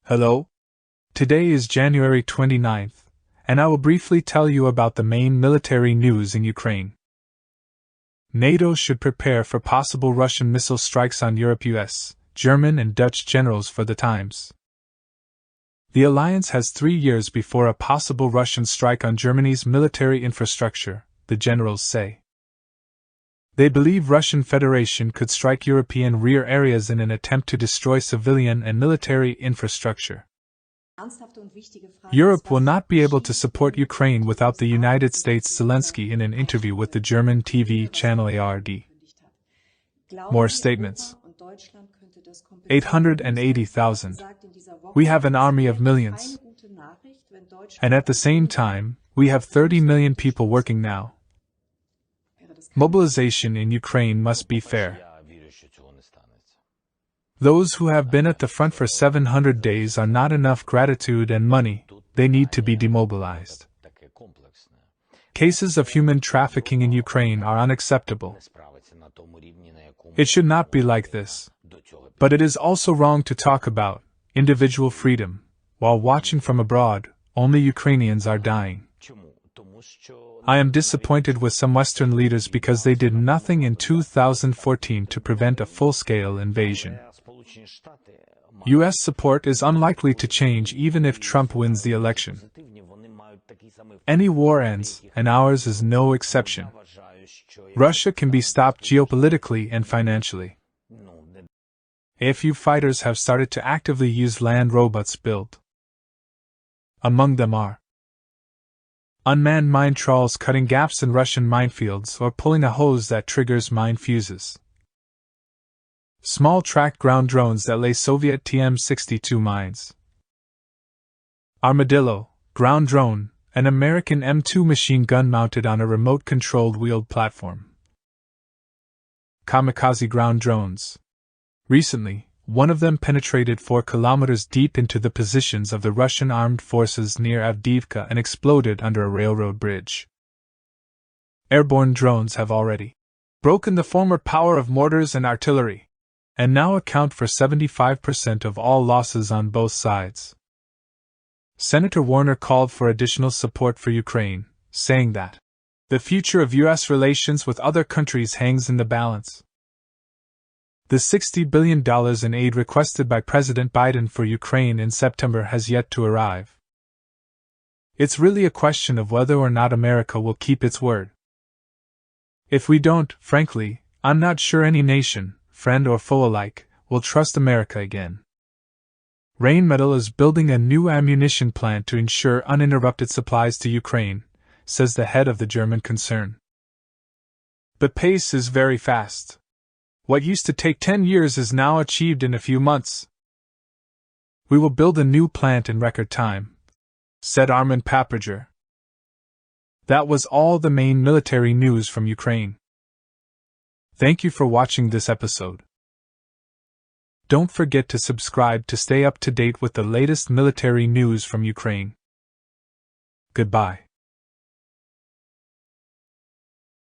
Hello? Today is January 29th, and I will briefly tell you about the main military news in Ukraine. NATO should prepare for possible Russian missile strikes on Europe. US, German and Dutch generals for the Times. The alliance has 3 years before a possible Russian strike on Germany's military infrastructure, the generals say. They believe Russian Federation could strike European rear areas in an attempt to destroy civilian and military infrastructure. Europe will not be able to support Ukraine without the United States. Zelenskyy in an interview with the German TV channel ARD. More statements. 880,000. We have an army of millions. And at the same time, we have 30 million people working now. Mobilization in Ukraine must be fair. Those who have been at the front for 700 days are not enough gratitude and money, they need to be demobilized. Cases of human trafficking in Ukraine are unacceptable. It should not be like this. But it is also wrong to talk about individual freedom, while watching from abroad, only Ukrainians are dying. I am disappointed with some Western leaders because they did nothing in 2014 to prevent a full-scale invasion. US support is unlikely to change even if Trump wins the election. Any war ends, and ours is no exception. Russia can be stopped geopolitically and financially. A few fighters have started to actively use land robots built. Among them are unmanned mine trawls cutting gaps in Russian minefields or pulling a hose that triggers mine fuses. Small tracked ground drones that lay Soviet TM-62 mines. Armadillo, ground drone, an American M2 machine gun mounted on a remote-controlled wheeled platform. Kamikaze ground drones. Recently, one of them penetrated 4 kilometers deep into the positions of the Russian armed forces near Avdiivka and exploded under a railroad bridge. Airborne drones have already broken the former power of mortars and artillery, and now account for 75% of all losses on both sides. Senator Warner called for additional support for Ukraine, saying that the future of U.S. relations with other countries hangs in the balance. The $60 billion in aid requested by President Biden for Ukraine in September has yet to arrive. It's really a question of whether or not America will keep its word. If we don't, frankly, I'm not sure any nation, friend or foe alike, will trust America again. Rheinmetall is building a new ammunition plant to ensure uninterrupted supplies to Ukraine, says the head of the German concern. The pace is very fast. What used to take 10 years is now achieved in a few months. We will build a new plant in record time, said Armin Papriger. That was all the main military news from Ukraine. Thank you for watching this episode. Don't forget to subscribe to stay up to date with the latest military news from Ukraine. Goodbye.